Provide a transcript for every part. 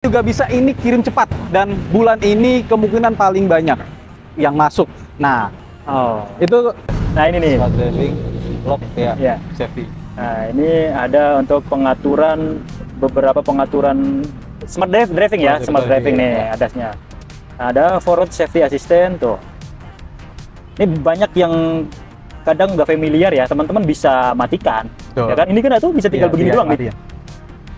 Juga bisa ini kirim cepat, dan bulan ini kemungkinan paling banyak yang masuk. Nah, itu Nah ini nih. smart driving lock ya, Ya. safety. Nah ini ada untuk pengaturan, beberapa pengaturan smart driving ya, smart driving nih ya. adasnya. Ada forward safety assistant tuh. Ini banyak yang kadang nggak familiar ya, teman-teman bisa matikan. Betul. Ya kan? Ini kan tuh bisa tinggal begini doang nih. Iya.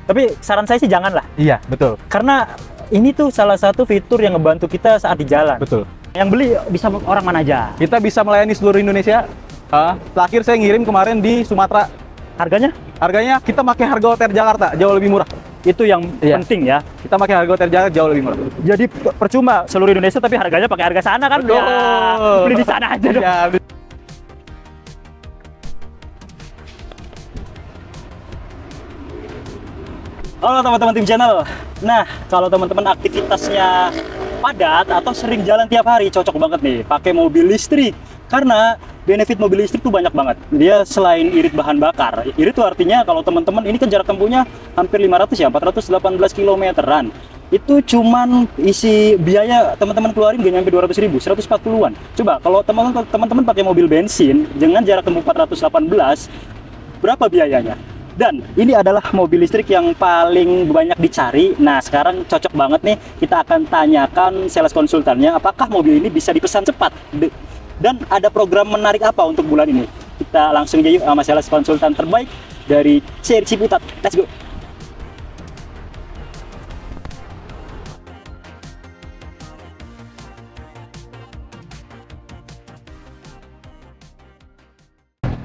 Tapi saran saya sih jangan lah. Iya, betul. Karena ini tuh salah satu fitur yang ngebantu kita saat di jalan. Betul. Yang beli bisa orang mana aja. Kita bisa melayani seluruh Indonesia. Terakhir saya ngirim kemarin di Sumatera. Harganya? Harganya kita pakai harga hotel Jakarta jauh lebih murah. Itu yang penting ya. Kita pakai harga hotel Jakarta jauh lebih murah. Jadi percuma seluruh Indonesia tapi harganya pakai harga sana kan? Betul. Ya, beli di sana aja dong. Ya, Halo teman-teman tim channel. Nah, kalau teman-teman aktivitasnya padat atau sering jalan tiap hari, cocok banget nih pakai mobil listrik. Karena benefit mobil listrik tuh banyak banget. Dia selain irit bahan bakar, irit tuh artinya kalau teman-teman ini kan jarak tempuhnya hampir 500 ya, 418 kilometeran. Itu cuman isi biaya teman-teman keluarin gak nyampe 200.000, 140-an. Coba kalau teman-teman pakai mobil bensin dengan jarak tempuh 418, berapa biayanya? Dan ini adalah mobil listrik yang paling banyak dicari. Nah, sekarang cocok banget nih, kita akan tanyakan sales konsultannya apakah mobil ini bisa dipesan cepat. Dan ada program menarik apa untuk bulan ini? Kita langsung aja yuk sama sales konsultan terbaik dari Cherry Ciputat. Let's go.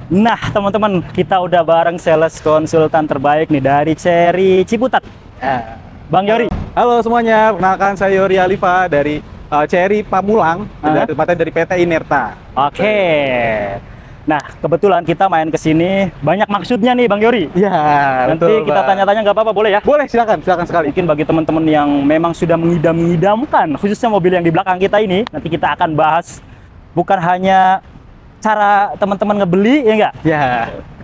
Nah, teman-teman, kita udah bareng sales konsultan terbaik nih dari Cherry Ciputat. Bang Yori. halo semuanya, perkenalkan saya Yori Alifa dari Cherry Pamulang, tepatnya dari PT Inerta. Oke. Nah, kebetulan kita main ke sini banyak maksudnya nih Bang Yori. Iya, Nanti betul, kita Bang. tanya-tanya nggak apa-apa, boleh ya? Boleh, silakan sekali. Mungkin bagi teman-teman yang memang sudah mengidam-ngidamkan, khususnya mobil yang di belakang kita ini, nanti kita akan bahas bukan hanya cara teman-teman ngebeli, ya enggak? Ya,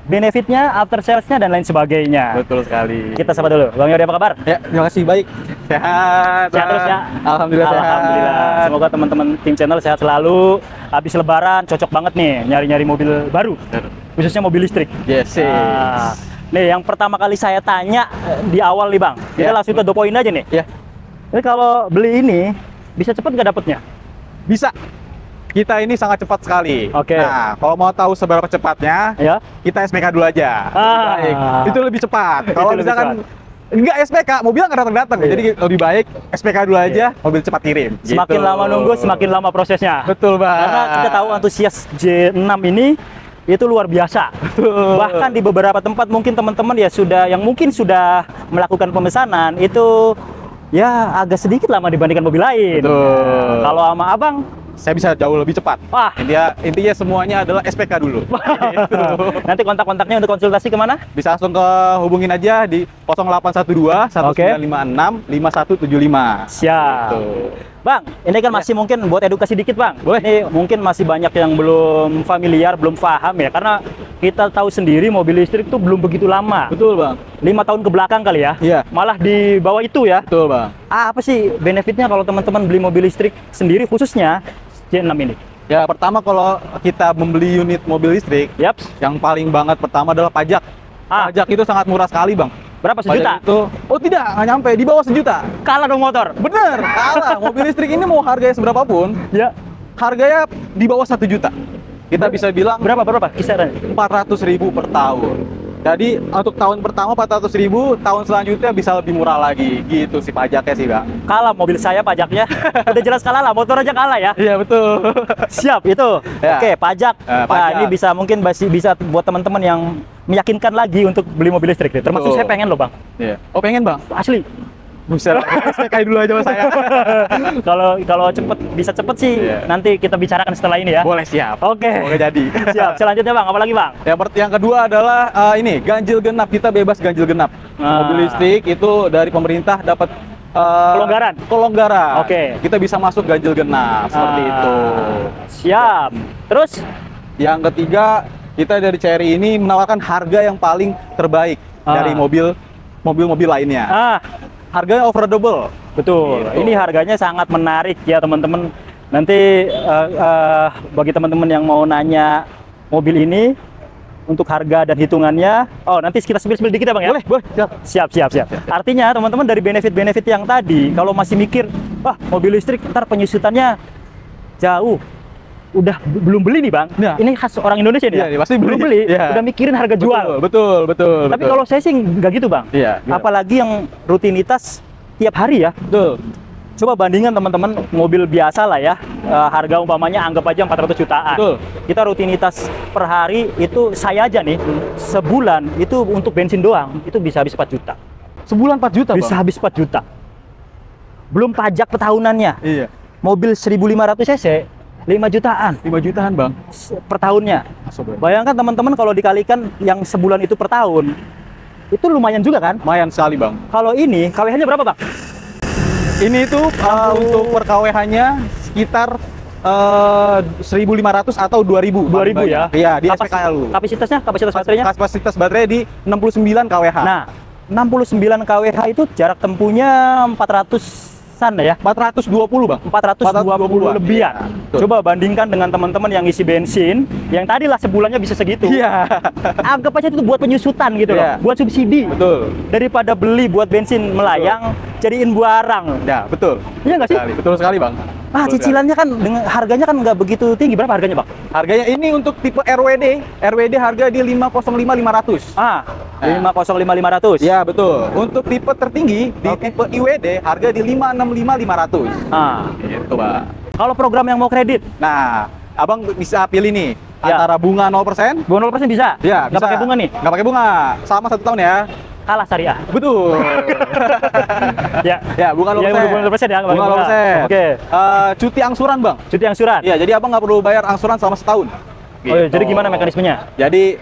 Benefitnya, after salesnya, dan lain sebagainya. betul sekali. Kita sapa dulu. Bang Yori, apa kabar? Ya, terima kasih, baik. Sehat. Sehat terus ya? Alhamdulillah sehat. Alhamdulillah. Semoga teman-teman tim channel sehat selalu. Habis lebaran, cocok banget nih nyari-nyari mobil baru. Khususnya mobil listrik. Yes. Nah, nih yang pertama kali saya tanya di awal nih Bang. Kita Ya. langsung ke the point aja nih. Ya, Ini kalau beli ini, bisa cepet nggak dapetnya? bisa. Kita ini sangat cepat sekali. Oke. Nah, kalau mau tahu seberapa cepatnya, Ya. kita SPK dulu aja. Ah. Baik. Itu lebih cepat. Kalau Itu lebih misalkan enggak SPK, mobil nggak datang-datang. Iya. Jadi lebih baik SPK dulu aja, mobil cepat kirim. Semakin Gitu. lama nunggu, semakin lama prosesnya. Betul, Bang. Karena kita tahu antusias J6 ini itu luar biasa. Betul. Bahkan di beberapa tempat mungkin teman-teman ya yang mungkin sudah melakukan pemesanan itu ya agak sedikit lama dibandingkan mobil lain. Betul. Nah, kalau sama Abang, Saya bisa jauh lebih cepat. wah, Intinya semuanya adalah SPK dulu. Gitu. nanti kontak-kontaknya untuk konsultasi kemana? Bisa langsung hubungin aja di 0812 1956 5175. Siap. Gitu. Bang, ini kan masih mungkin buat edukasi dikit Bang. Boleh. Ini mungkin masih banyak yang belum familiar, belum paham ya. Karena kita tahu sendiri mobil listrik itu belum begitu lama. Betul, Bang. 5 tahun ke belakang kali ya. Iya. Malah di bawah itu ya. Betul, Bang. Apa sih benefitnya kalau teman-teman beli mobil listrik sendiri khususnya J6 ini? Ya, pertama kalau kita membeli unit mobil listrik, Yaps. yang paling banget pertama adalah pajak. Pajak itu sangat murah sekali, Bang. Berapa, Pajak sejuta? itu, oh tidak, nggak nyampe, di bawah 1 juta. Kalah dong motor. Bener, kalah. Mobil listrik ini mau harganya seberapapun, Ya. harganya di bawah 1 juta. Kita bisa bilang Berapa kisarannya? 400.000 per tahun. Jadi untuk tahun pertama 400.000, tahun selanjutnya bisa lebih murah lagi. Gitu sih pajaknya sih, Bang. Kalah mobil saya pajaknya. Udah jelas kalah lah, motor aja kalah ya. Iya, betul. Siap itu. Ya. Oke, pajak. Nah, Pajak. ini bisa mungkin bisa buat teman-teman yang meyakinkan lagi untuk beli mobil listrik. Termasuk Betul. saya pengen loh, Bang. Iya. Oh, pengen, Bang? Asli. Buset, SPK dulu aja sama saya. Kalau bisa cepet sih Iya. nanti kita bicarakan setelah ini ya. Boleh, siap. Oke. Semoga jadi. Siap. Selanjutnya Bang, apa lagi Bang? Yang kedua adalah ini ganjil genap. Kita bebas ganjil genap. Mobil listrik itu dari pemerintah dapat kelonggaran. Oke. Kita bisa masuk ganjil genap seperti itu. Siap. Terus Yang ketiga, kita dari Cherry ini menawarkan harga yang paling terbaik dari mobil-mobil lainnya. harganya affordable. Betul. Gitu. Ini harganya sangat menarik ya teman-teman. Nanti bagi teman-teman yang mau nanya mobil ini untuk harga dan hitungannya, oh nanti kita spill dikit ya Bang ya? Boleh, Siap. Artinya teman-teman dari benefit-benefit yang tadi, kalau masih mikir, wah mobil listrik ntar penyusutannya jauh, udah belum beli nih Bang. Nah. Ini khas orang Indonesia nih Iya, pasti belum beli, Iya. udah mikirin harga jual. Betul. Tapi kalau saya sih nggak gitu Bang. Iya, iya. Apalagi yang rutinitas tiap hari ya. betul. Coba bandingkan teman-teman mobil biasa lah ya, harga umpamanya anggap aja 400 jutaan. Betul. Kita rutinitas per hari itu saya aja nih, sebulan itu untuk bensin doang, itu bisa habis 4 juta. Sebulan 4 juta, Bisa Bang. habis 4 juta. Belum pajak petahunannya. Iya. Mobil 1500 cc, 5 jutaan 5 jutaan, Bang. per tahunnya. Bayangkan teman-teman kalau dikalikan yang sebulan itu per tahun, itu lumayan juga kan? Lumayan sekali, Bang. Kalau ini, KWH-nya berapa Bang? Ini tuh untuk per KWH-nya sekitar 1.500 atau 2.000. 2000 ya? Iya, di SPKLU. Kapasitas baterainya? Kapasitas baterai di 69 kWh. Nah, 69 kWh itu jarak tempuhnya 400-an ya? 420, Bang. 420 lebihan. Betul. Coba bandingkan dengan teman-teman yang isi bensin, yang tadi lah sebulannya bisa segitu. Iya. Anggap aja itu buat penyusutan gitu Iya. loh, buat subsidi. Betul. Daripada beli buat bensin melayang, jadiin barang. Ya, betul. Iya nggak sih? Betul sekali, Bang. Betul Cicilannya kan dengan harganya kan nggak begitu tinggi. Berapa harganya, Bang? Harganya ini untuk tipe RWD harga di 505.500. 505.500. Ya, betul. Untuk tipe tertinggi di tipe IWD harga di 565.500. Gitu, Bang. Kalau program yang mau kredit, Nah, Abang bisa pilih nih Ya. antara bunga 0%. bunga 0% bisa? Ya, Nggak bisa. pakai bunga nih? Nggak pakai bunga. Selama 1 tahun ya. Kalah syariah. Betul. Ya. Ya, bunga 0%. Ya, bunga 0% ya, nggak pakai Bunga bunga. 0%. Oke. Cuti angsuran, Bang. Cuti angsuran. Iya, jadi Abang nggak perlu bayar angsuran selama setahun. Oh, iya. Gitu. Jadi gimana mekanismenya? Jadi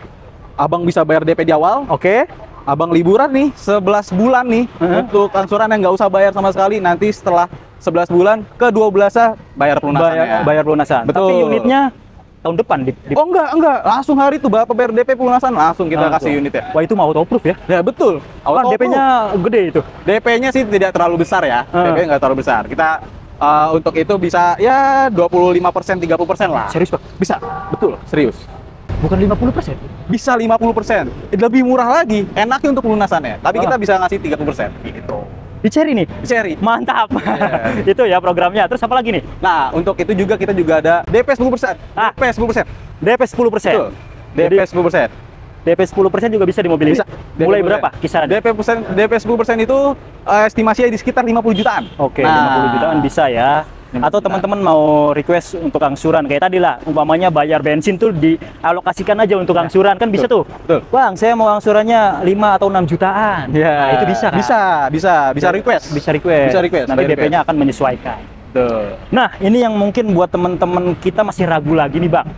Abang bisa bayar DP di awal. Oke. Abang liburan nih 11 bulan nih untuk angsuran yang nggak usah bayar sama sekali. Nanti setelah 11 bulan ke 12-nya bayar pelunasan ya. Bayar pelunasan. Betul. Tapi unitnya tahun depan Oh enggak, langsung hari itu Bapak bayar DP pelunasan langsung kita kasih unit ya. Wah, itu mau auto-approve ya? Ya betul. Kan DP-nya gede itu. DP-nya sih tidak terlalu besar ya. DP nggak terlalu besar. Kita untuk itu bisa ya 25%, 30% lah. Serius, Pak? Bisa, betul, serius. Bukan 50%? Bisa 50%. Lebih murah lagi, enaknya untuk pelunasannya. Tapi kita bisa ngasih 30%. Gitu. Di Cherry nih? Di seri. Mantap. Yeah. Itu ya programnya. Terus apa lagi nih? Nah, untuk itu juga kita juga ada DP 10%. DP 10%. DP 10%. Betul. DP 10%. DP 10% juga bisa di mobil Bisa. ini? Mulai berapa kisaran? DP 10% itu estimasinya di sekitar 50 jutaan. Oke, Nah. 50 jutaan bisa ya. 50 Atau teman-teman mau request untuk angsuran kayak tadi lah, umpamanya bayar bensin tuh dialokasikan aja untuk angsuran kan bisa tuh. Betul. Bang, saya mau angsurannya 5 atau 6 jutaan. Ya, Nah, itu bisa kan? Bisa request. Bisa request. Bisa request, Nanti bisa DP-nya akan menyesuaikan. Betul. Nah, ini yang mungkin buat teman-teman kita masih ragu lagi nih, Bang.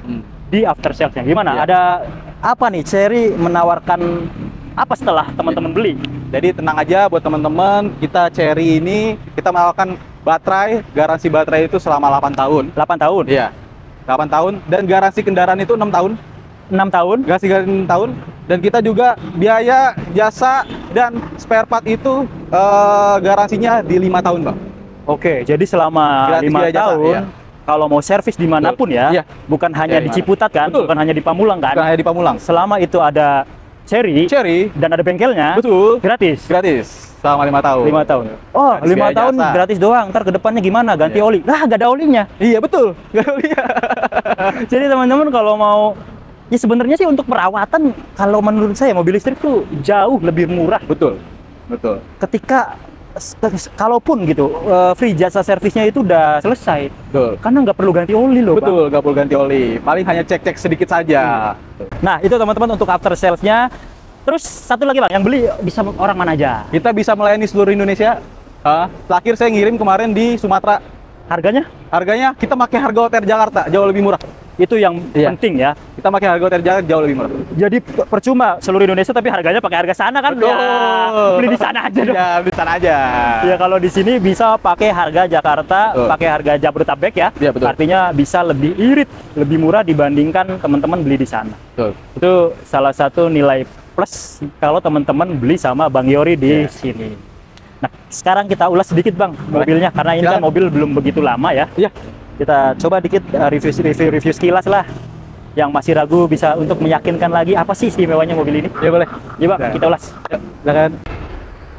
Di after sales-nya gimana? Iya. Ada apa nih? Cherry menawarkan apa setelah teman-teman beli? Jadi tenang aja buat teman-teman, kita Cherry ini kita menawarkan garansi baterai itu selama 8 tahun. 8 tahun? Iya. 8 tahun dan garansi kendaraan itu 6 tahun. 6 tahun? Garansi 6 tahun dan kita juga biaya, jasa dan spare part itu garansinya di 5 tahun, Bang. Oke, jadi selama Gratis 5 biaya jasa, tahun, iya. kalau mau servis dimanapun ya, Iya. bukan hanya Iya, di Ciputat kan, betul. bukan hanya di Pamulang kan, Bukan hanya di Pamulang. selama itu ada Cherry dan ada bengkelnya, Betul. gratis. Gratis selama 5 tahun. 5 tahun. Oh, Gratis 5 biaya tahun jasa. gratis doang. Ntar kedepannya gimana? Ganti Iya. oli? Lah, nggak ada olinya. Iya, betul. Iya. Jadi teman-teman kalau mau, ya sebenarnya sih untuk perawatan, kalau menurut saya mobil listrik tuh jauh lebih murah. Betul. Betul. Ketika kalaupun gitu free jasa servisnya itu udah selesai, Betul. karena nggak perlu ganti oli loh, Bang. Betul, nggak perlu ganti oli. Paling hanya cek-cek sedikit saja. Nah, itu teman-teman untuk after sales-nya. Terus satu lagi, Bang, yang beli bisa orang mana aja? Kita bisa melayani seluruh Indonesia. Terakhir saya ngirim kemarin di Sumatera. Harganya? Harganya kita pakai harga hotel Jakarta jauh lebih murah. Itu yang Iya. penting ya. Kita pakai harga hotel Jakarta jauh lebih murah. Jadi percuma seluruh Indonesia tapi harganya pakai harga sana kan? Betul. Ya, beli di sana aja dong. Ya, di sana aja. Ya kalau di sini bisa pakai harga Jakarta, Betul. pakai harga Jabodetabek ya. Iya, betul. Artinya bisa lebih irit, lebih murah dibandingkan teman-teman beli di sana. Betul. Itu salah satu nilai plus kalau teman-teman beli sama Bang Yori di Iya. sini. Nah, sekarang kita ulas sedikit Bang mobilnya, karena ini kan Silakan. mobil belum begitu lama ya. Iya. Kita coba dikit review sekilas lah. Yang masih ragu bisa untuk meyakinkan lagi apa sih istimewanya mobil ini. Ya boleh. Ya Bang, kita ulas. Silakan.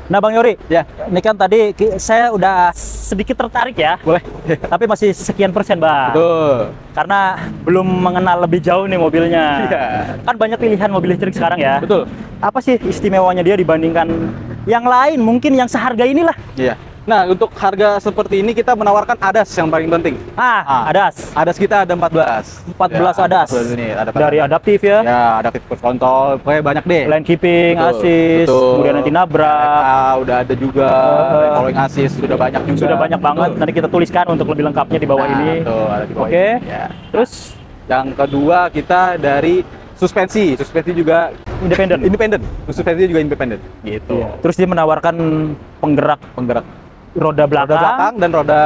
Nah Bang Yori, Ya, ini kan tadi saya udah sedikit tertarik ya, boleh. tapi masih sekian persen Bang. Betul. Karena belum mengenal lebih jauh nih mobilnya. Iya. Kan banyak pilihan mobil listrik sekarang ya. Betul. Apa sih istimewanya dia dibandingkan yang lain, mungkin yang seharga inilah? Iya. Nah, untuk harga seperti ini kita menawarkan ADAS yang paling penting. ADAS. ADAS kita ada 14. 14 ADAS. Ini ada Dari adaptif ya, ya, adaptive cruise control, pokoknya banyak deh. lane keeping, Betul, assist, betul. kemudian anti nabrak. Udah ada juga, following assist sudah banyak juga. Sudah banyak banget. Betul. Nanti kita tuliskan untuk lebih lengkapnya di bawah ini. Betul, ada di bawah Oke. ini, ya. Terus Yang kedua kita dari suspensi juga independen. suspensi juga independen gitu. Iya. Terus dia menawarkan penggerak roda Roda belakang dan roda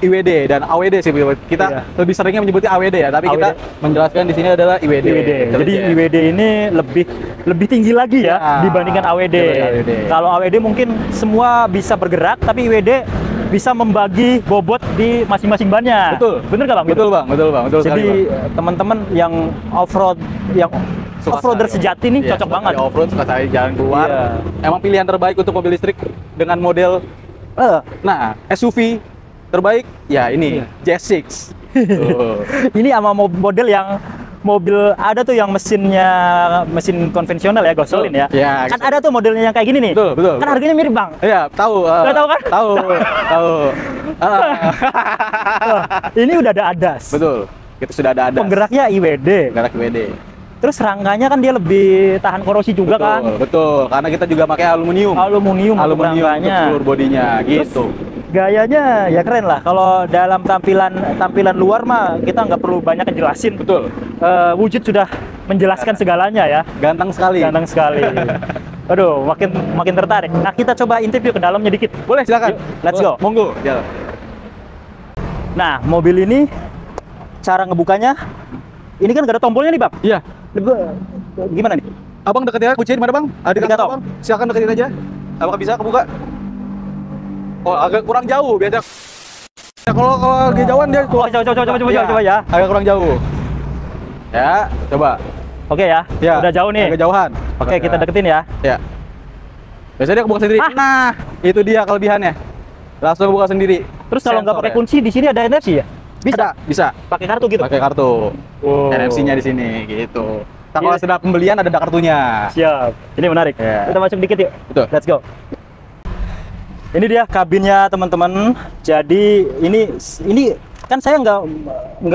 IWD dan AWD sih. Kita lebih seringnya menyebutnya AWD ya, tapi kita menjelaskan di sini adalah IWD. Jadi IWD ini lebih tinggi lagi ya, dibandingkan AWD. Kalau AWD mungkin semua bisa bergerak, tapi IWD bisa membagi bobot di masing-masing bannya. Betul. Bener nggak Bang? Betul Bang. Betul Jadi sekali, Bang. teman-teman yang off-road, yang off-roader sejati nih cocok banget. Off-road, suka saya jalan keluar. Iya. Emang pilihan terbaik untuk mobil listrik dengan model nah, SUV terbaik ya ini J6. Ini sama model yang mobil ada tuh yang mesin konvensional ya, gasolin ya. Ya, Kan ada tuh modelnya yang kayak gini nih. Betul. Kan harganya mirip Bang. Iya, tahu. Nggak tahu kan? Tahu. Ini udah ada ADAS. Betul. Kita sudah ada ADAS. Penggeraknya IWD. Penggerak IWD. Terus rangkanya kan dia lebih tahan korosi juga kan. Betul. Karena kita juga pakai aluminium. Aluminium untuk untuk rangkanya. seluruh bodinya gitu. Gayanya ya keren lah. Kalau dalam tampilan luar mah kita nggak perlu banyak ngejelasin. Betul. Wujud sudah menjelaskan segalanya ya. Ganteng sekali. Ganteng sekali. Aduh, makin tertarik. Nah, kita coba interview ke dalamnya dikit. Boleh, silakan. Yuk, let's go. Monggo, jalan. Nah, mobil ini cara ngebukanya ini kan gak ada tombolnya nih, Bang. Iya. Gimana nih? Abang deketin aja kuncinya di mana, Bang? Ada di Nggak kantong, tahu. Bang. Silakan deketin aja. Apakah bisa kebuka? Oh, agak kurang jauh biasa. Ya, kalau lagi jauhan dia Coba ya. Agak kurang jauh. Ya, coba. Oke ya. Ya. Udah jauh nih. Agak jauhan. Oke, kita deketin ya. Ya. Biasanya dia kebuka sendiri. Nah, itu dia kelebihannya. Langsung buka sendiri. Terus kalau nggak Sensor pakai ya. kunci di sini ada NFC ya? Bisa. Bisa. Pakai kartu gitu. Pakai kartu. Wow. NFC-nya di sini gitu. Nah, Iya. kalau sudah pembelian ada kartunya. Siap. Ini menarik. Ya. Kita masuk dikit yuk. Betul. Let's go. Ini dia kabinnya teman-teman. Jadi ini kan saya nggak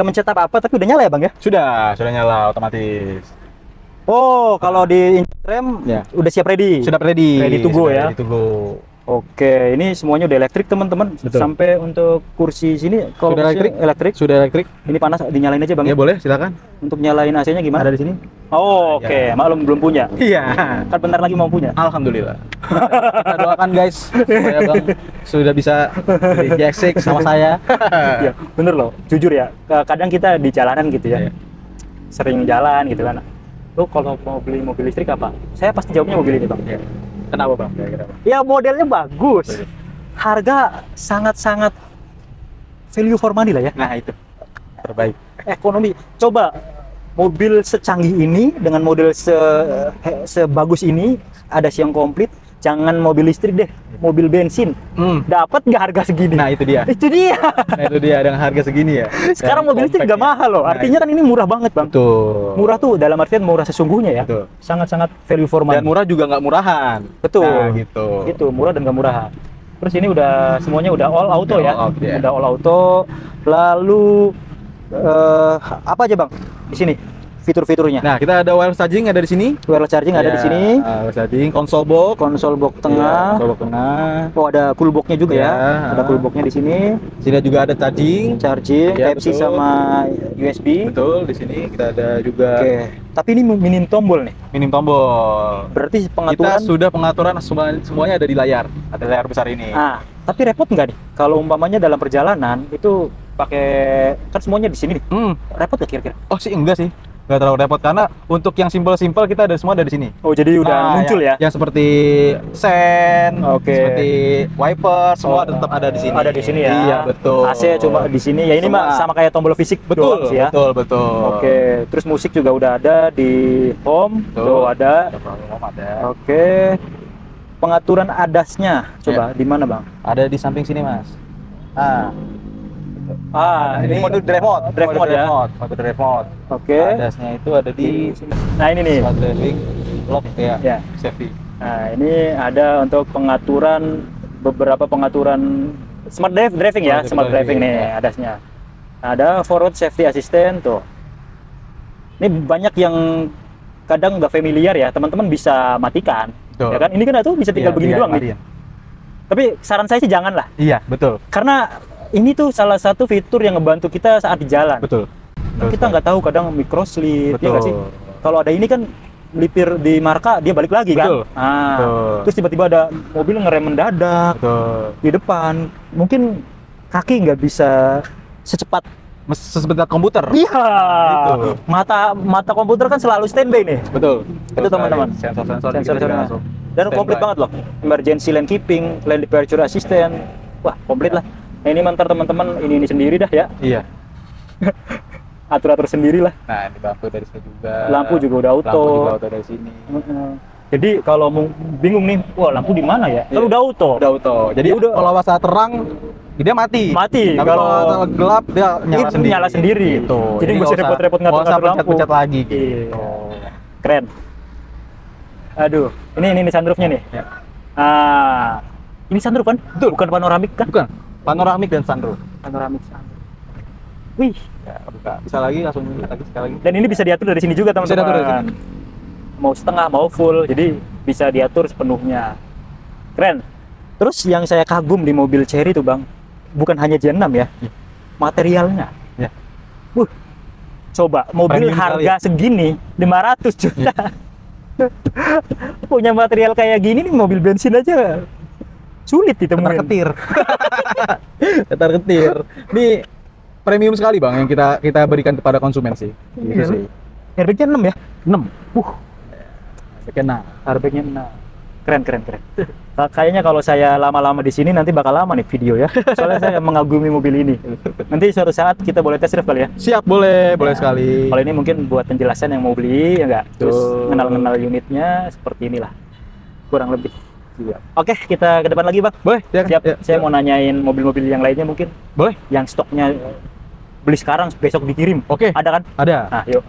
mencet apa-apa, tapi udah nyala ya Bang ya? Sudah nyala otomatis. Oh, kalau di rem Ya. udah siap ready. Sudah ready. Ready to go ya. Ready to go. Oke, ini semuanya udah elektrik teman-teman. Betul. Sampai untuk kursi sini kalau Sudah kursi elektrik. Sudah elektrik. Ini panas, dinyalain aja Bang. Ya boleh, silakan. Untuk nyalain AC-nya gimana? Ada di sini. Oh, oke. Ya. Maklum belum punya. Iya. Kan bentar lagi mau punya. Alhamdulillah. Kita doakan guys supaya Bang sudah bisa beli J6 sama saya. Iya, bener loh. Jujur ya, kadang kita di jalanan gitu ya. Iya. Sering jalan gitu kan. Lu kalau mau beli mobil listrik apa? Saya pasti jawabnya mobil ini, Bang. Iya. Kenapa Bang? Kira-kira, Bang? Ya modelnya bagus. Harga sangat-sangat value for money lah ya. Nah, itu terbaik. Ekonomi. Coba mobil secanggih ini dengan model sebagus ini, ada yang komplit, jangan mobil listrik deh, mobil bensin. Dapat nggak harga segini? Nah, itu dia. Itu dia. Nah, itu dia dengan harga segini ya. Sekarang Dan mobil listrik nggak compact ya. mahal loh. Artinya kan ini murah banget, Bang. Betul. Murah tuh dalam artian murah sesungguhnya ya. Betul. Sangat-sangat value for money. Dan murah juga nggak murahan. Betul. Nah, gitu. Gitu, murah dan nggak murahan. Terus ini udah semuanya udah all auto Udah ya. all out, ya. Udah all auto. Lalu apa aja, Bang? Di sini fitur-fiturnya. Nah, kita ada wireless charging ada di sini. Wireless charging ada di sini. Wireless charging, konsol box, Konsol box tengah. konsol box tengah. Oh, ada cool box-nya juga ya. Ya. Ada cool box-nya di sini. Sini juga ada charging. Charging, Ya, Type-C betul. sama USB. Betul, di sini kita ada juga Oke. Tapi ini minim tombol nih. minim tombol. Berarti Kita pengaturan. sudah pengaturan semuanya ada di layar. Ada layar besar ini. Ah, tapi repot nggak nih? Kalau umpamanya dalam perjalanan itu pakai kan semuanya di sini nih. Repot nggak kira-kira? Oh sih enggak sih. nggak terlalu repot karena untuk yang simple-simple kita ada semua dari sini. Oh, jadi udah muncul ya? Yang seperti sen, seperti wiper, semua tetap ada di sini. Ada di sini ya. Iya, betul. AC cuma di sini ya, ini mah sama kayak tombol fisik betul sih ya. Betul. Oke, terus musik juga udah ada di home, tuh ada. Oke. Pengaturan ADAS-nya coba di mana, Bang? Ada di samping sini, Mas. Ini mode drive mode. Mode drive mode. Oke. ADAS-nya itu ada di sini. Nah, ini nih. Smart driving, lock ya. Safety. Nah, ini ada untuk beberapa pengaturan smart driving ya, smart driving nih ADAS-nya. Ada forward safety assistant tuh. Ini banyak yang kadang nggak familiar ya, teman-teman bisa matikan. Betul. Ya kan? Ini kan tuh bisa tinggal begini doang nih. Tapi saran saya sih jangan lah. Iya, betul. Karena ini tuh salah satu fitur yang ngebantu kita saat di jalan. Betul. Kita nggak tahu kadang microslip, ya nggak sih? Kalau ada ini kan melipir di marka dia balik lagi kan. Terus tiba-tiba ada mobil ngerem mendadak di depan. Mungkin kaki nggak bisa secepat komputer. Iya. Mata komputer kan selalu standby nih. Betul. Itu teman-teman. Sensor-sensornya. Dan komplit banget loh. Emergency lane keeping, lane departure assistant. Wah, komplit lah. Nah, ini mantar teman-teman ini sendiri dah ya. Iya. Atur-atur sendiri lah. Nah, ini lampu dari sini juga. Lampu juga udah auto. Lampu juga auto dari sini. Jadi kalau bingung nih, wah lampu di mana ya? Kan udah auto. Udah auto. Jadi kalau saat terang dia mati. Tapi kalau gelap dia nyala sendiri. Gitu. Jadi nggak usah repot-repot ngatur lampu. Pencet lagi gitu. Keren. Aduh, ini sunroofnya nih. Ya. Ini sunroof kan? Betul. Bukan panoramik kan? Bukan. Panoramik dan sunroof. Panoramik sunroof. Wih, ya, buka. Bisa lagi langsung lagi sekali lagi. Dan ini bisa diatur dari sini juga, teman-teman. Mau setengah, mau full, jadi bisa diatur sepenuhnya. Keren. Terus yang saya kagum di mobil Chery itu, Bang, bukan hanya Gen 6 ya, materialnya. Ya. Coba mobil premium harga segini 500 juta. Punya material kayak gini nih, mobil bensin aja sulit ditemuin. Ketar-ketir. Ini premium sekali, Bang, yang kita berikan kepada konsumen sih. Gitu sih. Airbagnya 6 ya? 6. Airbagnya 6. Keren. Kayaknya kalau saya lama-lama di sini nanti bakal lama nih video ya. Soalnya saya mengagumi mobil ini. Nanti suatu saat kita boleh test drive kali ya. Siap, boleh sekali. Kalau ini mungkin buat penjelasan yang mau beli ya enggak. Terus kenal unitnya seperti inilah. Kurang lebih. Siap. Oke, kita ke depan lagi, Bang. Boleh. Siap. Saya mau nanyain mobil-mobil yang lainnya mungkin. Boleh. Yang stoknya beli sekarang besok dikirim. Oke. Ada kan? Ada. Nah, yuk.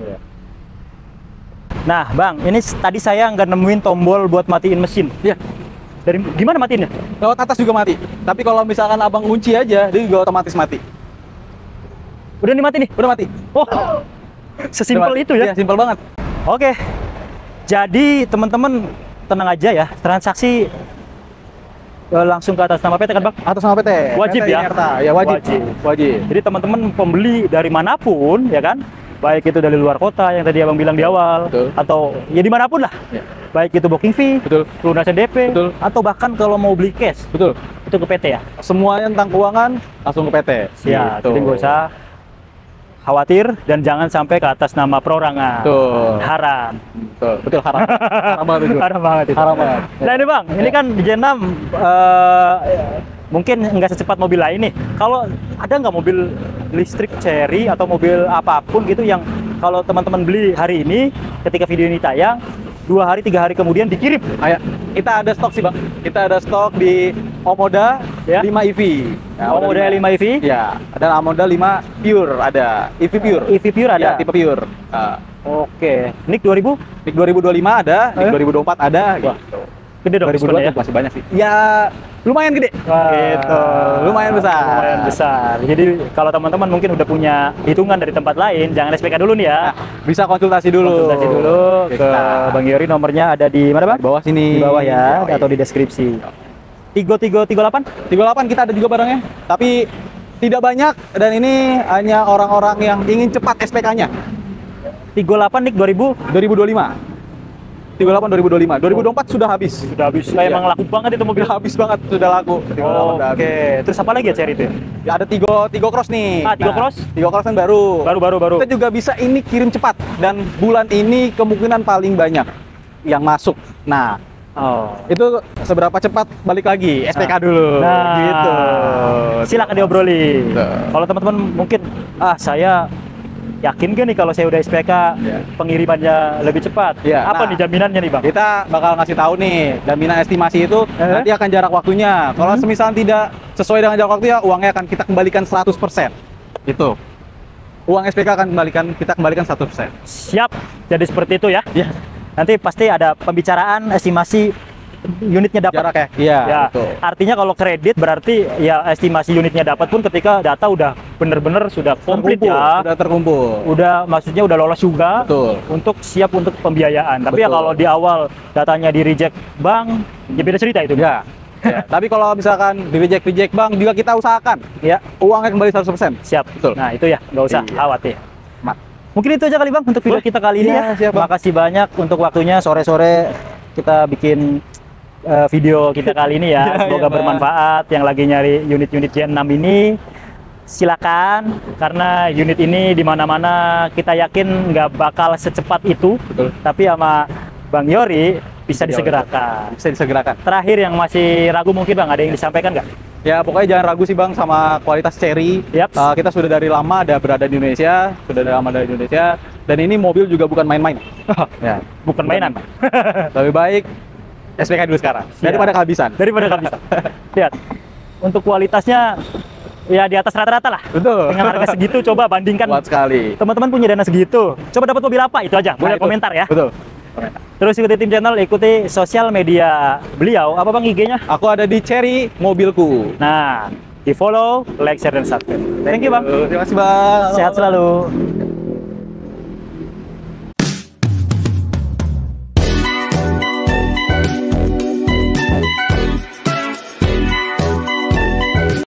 Nah, Bang, ini tadi saya nggak nemuin tombol buat matiin mesin. Iya. Dari gimana matiin ya? Lewat atas juga mati. Tapi kalau misalkan Abang kunci aja, dia juga otomatis mati. Udah dimati nih? Udah mati. Oh, sesimpel itu ya? Iya, simpel banget. Oke. Jadi, teman-teman tenang aja ya. Transaksi langsung ke atas nama PT kan, Bang? Atas nama PT. Wajib PT ya? Ya, wajib. Jadi, teman-teman pembeli dari manapun, ya kan? Baik itu dari luar kota yang tadi Abang bilang di awal, betul, atau ya dimanapun lah, ya. Baik itu booking fee, betul, lunasan DP, betul, atau bahkan kalau mau beli cash, betul, itu ke PT ya. Semuanya tentang keuangan langsung ke PT. Ya, jadi nggak usah khawatir dan jangan sampai ke atas nama perorangan. Haram. Betul, haram. Haram banget itu. Haram banget itu. Haram banget. Nah ini, Bang, ini kan di Gen 6 mungkin nggak secepat mobil lain nih. Kalau ada nggak mobil listrik Chery atau mobil apapun gitu yang kalau teman-teman beli hari ini, ketika video ini tayang, 2 hari 3 hari kemudian dikirim? Kita ada stok sih, Bang. Kita ada stok di Omoda ya? 5 EV. Ya, Omoda 5 EV? Ya, ada Omoda 5 Pure, ada EV Pure. EV Pure ada? Ya, tipe Pure. Oke. NIK 2000? NIK 2025 ada, NIK 2024 ada. Wah, gede dong 2024 ya? Masih banyak sih. Ya, lumayan gede. Gitu. Lumayan besar. Jadi kalau teman-teman mungkin udah punya hitungan dari tempat lain, jangan SPK dulu nih ya. Bisa konsultasi dulu. Ke Bang Yory, nomornya ada di mana, Bang? Di bawah sini. Di bawah ya, atau di deskripsi. 3338? 38 kita ada juga barangnya, tapi tidak banyak dan ini hanya orang-orang yang ingin cepat SPK-nya. 38 NIK 2025. 38 2025. 2024 sudah habis. Sudah habis. Kayak emang laku banget itu mobil. Udah habis banget, sudah laku. 38 udah habis. Oke. Terus apa lagi ya Cherry itu? Ya, ada Tigo Cross nih. Tigo Cross? Tigo Cross kan baru. Baru. Kita juga bisa ini kirim cepat dan bulan ini kemungkinan paling banyak yang masuk. Nah, itu seberapa cepat balik lagi SPK dulu. Nah, gitu. Silakan diobrolin. Betul. Kalau teman-teman mungkin saya yakin gak nih kalau saya udah SPK pengirimannya lebih cepat. Apa nih jaminannya nih Bang? Kita bakal ngasih tahu nih, jaminan estimasi itu nanti akan jarak waktunya. Kalau semisal tidak sesuai dengan jarak waktunya, uangnya akan kita kembalikan 100%. Itu. Uang SPK akan kita kembalikan 100%. Siap. Jadi seperti itu ya. Iya. Nanti pasti ada pembicaraan estimasi unitnya dapat. Jarak ya? Iya, betul. Artinya kalau kredit berarti ya estimasi unitnya dapat pun ketika data udah bener-bener sudah komplit ya. Sudah terkumpul. Udah maksudnya udah lolos juga. Betul. Untuk siap untuk pembiayaan. Tapi ya kalau di awal datanya di reject bank, ya beda cerita itu. Ya. Tapi kalau misalkan di reject bank juga kita usahakan ya uangnya kembali 100%. Siap. Betul. Nah, itu ya, nggak usah khawatir. Mungkin itu aja kali Bang untuk video kita kali ini ya. Siap, Terima kasih banyak untuk waktunya sore-sore kita bikin video kita kali ini ya. Semoga bermanfaat yang lagi nyari unit-unit Gen 6 ini. Silakan, karena unit ini di mana-mana kita yakin nggak bakal secepat itu. Betul. Tapi sama Bang Yori bisa disegerakan. Bisa disegerakan. Terakhir yang masih ragu mungkin Bang, ada yang disampaikan nggak? Ya pokoknya jangan ragu sih Bang sama kualitas Cherry. Kita sudah dari lama berada di Indonesia, dan ini mobil juga bukan main-main. Ya, bukan mainan. Lebih baik SPK dulu sekarang daripada kehabisan. Lihat, untuk kualitasnya ya di atas rata-rata lah. Betul. Dengan harga segitu coba bandingkan. Kuat sekali. Teman-teman punya dana segitu, coba dapat mobil apa itu aja. Boleh komentar ya. Betul. Terus ikuti tim channel, ikuti sosial media beliau. Apa Bang IG-nya? Aku ada di Cherry Mobilku. Nah, di follow, like, share, dan subscribe. Thank you Bang. Terima kasih Bang. Sehat selalu.